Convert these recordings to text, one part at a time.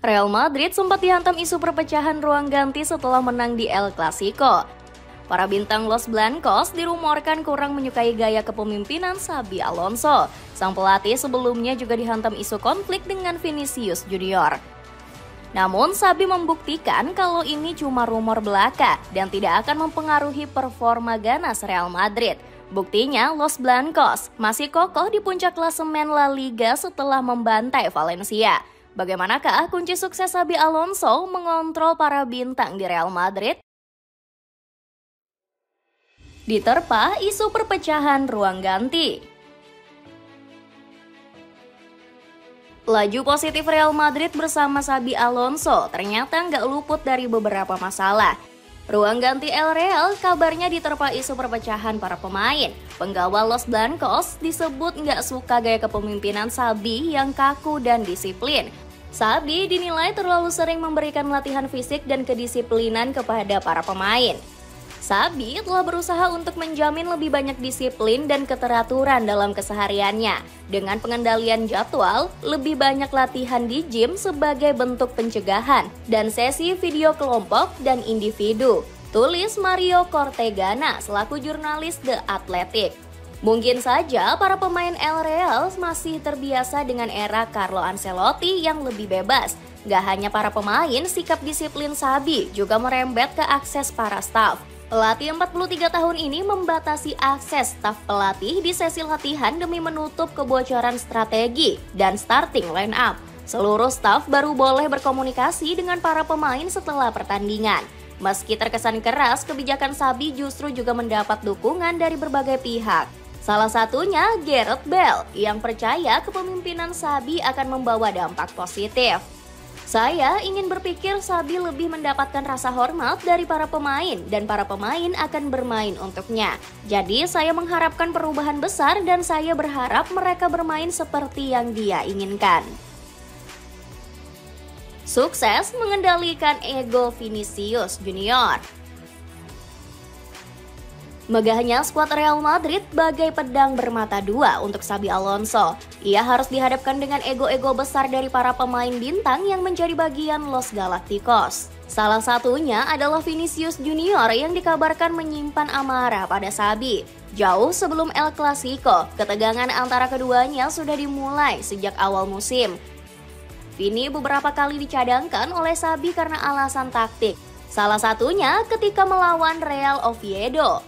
Real Madrid sempat dihantam isu perpecahan ruang ganti setelah menang di El Clasico. Para bintang Los Blancos dirumorkan kurang menyukai gaya kepemimpinan Xabi Alonso. Sang pelatih sebelumnya juga dihantam isu konflik dengan Vinicius Junior. Namun Xabi membuktikan kalau ini cuma rumor belaka dan tidak akan mempengaruhi performa ganas Real Madrid. Buktinya Los Blancos masih kokoh di puncak klasemen La Liga setelah membantai Valencia. Bagaimanakah kunci sukses Xabi Alonso mengontrol para bintang di Real Madrid? Diterpa isu perpecahan ruang ganti. Laju positif Real Madrid bersama Xabi Alonso ternyata nggak luput dari beberapa masalah. Ruang ganti El Real kabarnya diterpa isu perpecahan para pemain. Penggawa Los Blancos disebut nggak suka gaya kepemimpinan Xabi yang kaku dan disiplin. Xabi dinilai terlalu sering memberikan latihan fisik dan kedisiplinan kepada para pemain. Xabi telah berusaha untuk menjamin lebih banyak disiplin dan keteraturan dalam kesehariannya. Dengan pengendalian jadwal, lebih banyak latihan di gym sebagai bentuk pencegahan, dan sesi video kelompok dan individu. Tulis Mario Cortegana selaku jurnalis The Athletic. Mungkin saja para pemain El Real masih terbiasa dengan era Carlo Ancelotti yang lebih bebas. Gak hanya para pemain, sikap disiplin Xabi juga merembet ke akses para staf. Pelatih 43 tahun ini membatasi akses staf pelatih di sesi latihan demi menutup kebocoran strategi dan starting line up. Seluruh staf baru boleh berkomunikasi dengan para pemain setelah pertandingan. Meski terkesan keras, kebijakan Xabi justru juga mendapat dukungan dari berbagai pihak. Salah satunya Gareth Bale yang percaya kepemimpinan Xabi akan membawa dampak positif. Saya ingin berpikir Xabi lebih mendapatkan rasa hormat dari para pemain dan para pemain akan bermain untuknya. Jadi saya mengharapkan perubahan besar dan saya berharap mereka bermain seperti yang dia inginkan. Sukses mengendalikan ego Vinicius Junior. Megahnya skuad Real Madrid bagai pedang bermata dua untuk Xabi Alonso. Ia harus dihadapkan dengan ego-ego besar dari para pemain bintang yang menjadi bagian Los Galacticos. Salah satunya adalah Vinicius Junior yang dikabarkan menyimpan amarah pada Xabi. Jauh sebelum El Clasico, ketegangan antara keduanya sudah dimulai sejak awal musim. Vini beberapa kali dicadangkan oleh Xabi karena alasan taktik. Salah satunya ketika melawan Real Oviedo.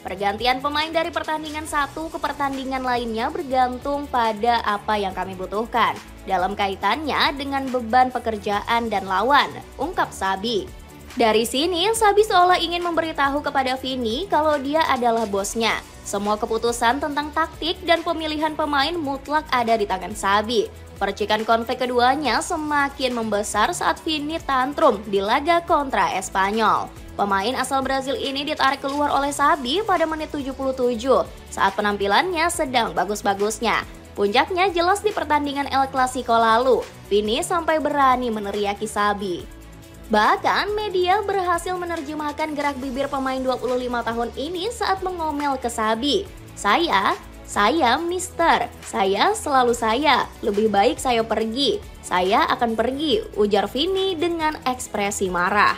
Pergantian pemain dari pertandingan satu ke pertandingan lainnya bergantung pada apa yang kami butuhkan dalam kaitannya dengan beban pekerjaan dan lawan, ungkap Xabi. Dari sini, Xabi seolah ingin memberitahu kepada Vini kalau dia adalah bosnya. Semua keputusan tentang taktik dan pemilihan pemain mutlak ada di tangan Xabi. Percikan konflik keduanya semakin membesar saat Vini tantrum di laga kontra Espanyol. Pemain asal Brazil ini ditarik keluar oleh Xabi pada menit 77 saat penampilannya sedang bagus-bagusnya. Puncaknya jelas di pertandingan El Clasico lalu. Vini sampai berani meneriaki Xabi. Bahkan media berhasil menerjemahkan gerak bibir pemain 25 tahun ini saat mengomel ke Xabi. Saya mister, saya selalu saya, lebih baik saya pergi. Saya akan pergi, ujar Vini dengan ekspresi marah.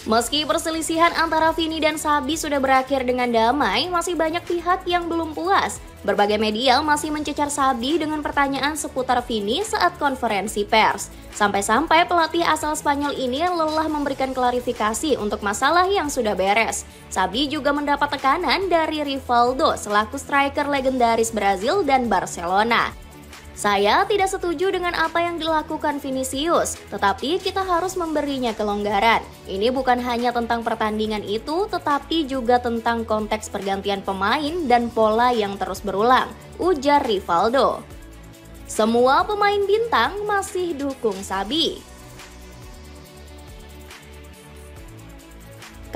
Meski perselisihan antara Vini dan Xabi sudah berakhir dengan damai, masih banyak pihak yang belum puas. Berbagai media masih mencecar Xabi dengan pertanyaan seputar Vini saat konferensi pers. Sampai-sampai pelatih asal Spanyol ini lelah memberikan klarifikasi untuk masalah yang sudah beres. Xabi juga mendapat tekanan dari Rivaldo selaku striker legendaris Brazil dan Barcelona. Saya tidak setuju dengan apa yang dilakukan Vinicius, tetapi kita harus memberinya kelonggaran. Ini bukan hanya tentang pertandingan itu, tetapi juga tentang konteks pergantian pemain dan pola yang terus berulang, ujar Rivaldo. Semua pemain bintang masih dukung Xabi.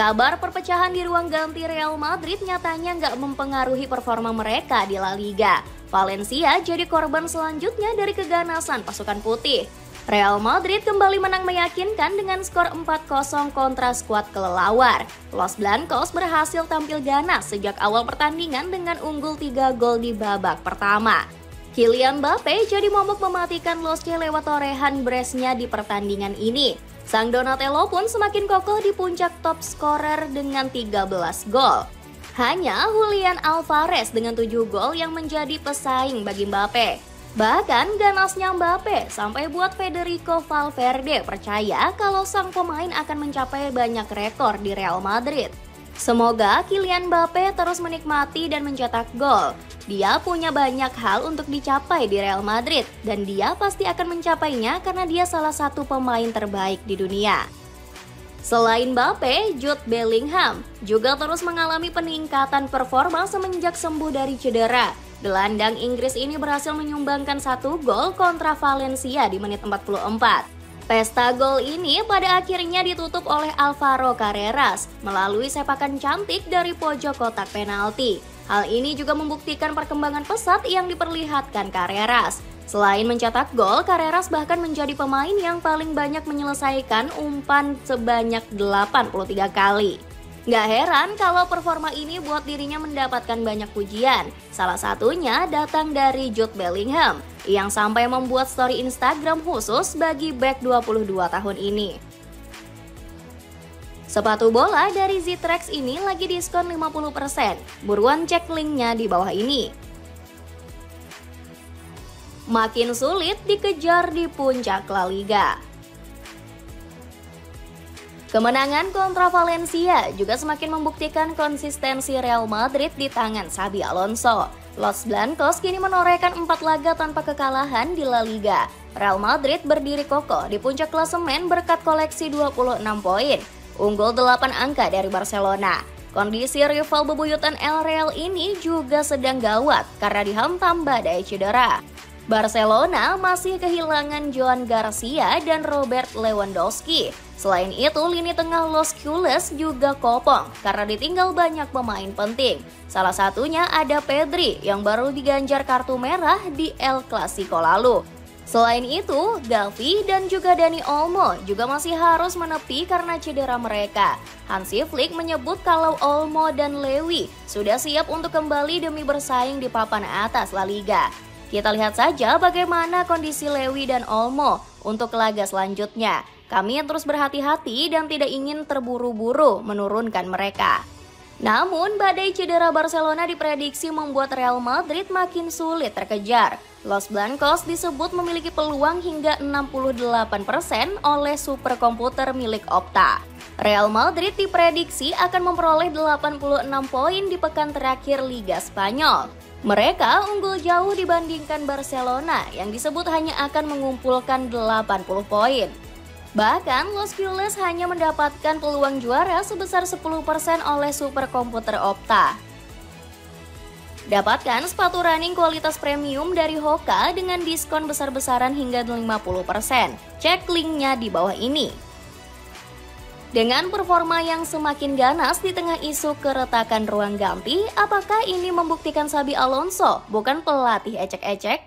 Kabar perpecahan di ruang ganti Real Madrid nyatanya nggak mempengaruhi performa mereka di La Liga. Valencia jadi korban selanjutnya dari keganasan pasukan putih. Real Madrid kembali menang meyakinkan dengan skor 4-0 kontra skuad kelelawar. Los Blancos berhasil tampil ganas sejak awal pertandingan dengan unggul 3 gol di babak pertama. Kylian Mbappe jadi momok mematikan Losce lewat torehan brace-nya di pertandingan ini. Sang Donatello pun semakin kokoh di puncak top scorer dengan 13 gol. Hanya Julian Alvarez dengan 7 gol yang menjadi pesaing bagi Mbappe. Bahkan ganasnya Mbappe sampai buat Federico Valverde percaya kalau sang pemain akan mencapai banyak rekor di Real Madrid. Semoga Kylian Mbappe terus menikmati dan mencetak gol. Dia punya banyak hal untuk dicapai di Real Madrid dan dia pasti akan mencapainya karena dia salah satu pemain terbaik di dunia. Selain Mbappe, Jude Bellingham juga terus mengalami peningkatan performa semenjak sembuh dari cedera. Gelandang Inggris ini berhasil menyumbangkan 1 gol kontra Valencia di menit 44. Pesta gol ini pada akhirnya ditutup oleh Alvaro Carreras melalui sepakan cantik dari pojok kotak penalti. Hal ini juga membuktikan perkembangan pesat yang diperlihatkan Carreras. Selain mencetak gol, Carreras bahkan menjadi pemain yang paling banyak menyelesaikan umpan sebanyak 83 kali. Nggak heran kalau performa ini buat dirinya mendapatkan banyak pujian. Salah satunya datang dari Jude Bellingham yang sampai membuat story Instagram khusus bagi bek 22 tahun ini. Sepatu bola dari Zitrex ini lagi diskon 50%. Buruan cek linknya di bawah ini. Makin sulit dikejar di puncak La Liga. Kemenangan kontra Valencia juga semakin membuktikan konsistensi Real Madrid di tangan Xabi Alonso. Los Blancos kini menorehkan 4 laga tanpa kekalahan di La Liga. Real Madrid berdiri kokoh di puncak klasemen berkat koleksi 26 poin, unggul 8 angka dari Barcelona. Kondisi rival bebuyutan El Real ini juga sedang gawat karena dihantam badai cedera. Barcelona masih kehilangan Joan Garcia dan Robert Lewandowski. Selain itu, lini tengah Los Culés juga kopong karena ditinggal banyak pemain penting. Salah satunya ada Pedri yang baru diganjar kartu merah di El Clasico lalu. Selain itu, Gavi dan juga Dani Olmo juga masih harus menepi karena cedera mereka. Hansi Flick menyebut kalau Olmo dan Lewy sudah siap untuk kembali demi bersaing di papan atas La Liga. Kita lihat saja bagaimana kondisi Lewy dan Olmo untuk laga selanjutnya. Kami terus berhati-hati dan tidak ingin terburu-buru menurunkan mereka. Namun, badai cedera Barcelona diprediksi membuat Real Madrid makin sulit terkejar. Los Blancos disebut memiliki peluang hingga 68% oleh superkomputer milik Opta. Real Madrid diprediksi akan memperoleh 86 poin di pekan terakhir Liga Spanyol. Mereka unggul jauh dibandingkan Barcelona yang disebut hanya akan mengumpulkan 80 poin. Bahkan Los Culés hanya mendapatkan peluang juara sebesar 10% oleh superkomputer Opta. Dapatkan sepatu running kualitas premium dari Hoka dengan diskon besar-besaran hingga 50%. Cek linknya di bawah ini. Dengan performa yang semakin ganas di tengah isu keretakan ruang ganti, apakah ini membuktikan Xabi Alonso bukan pelatih ecek-ecek?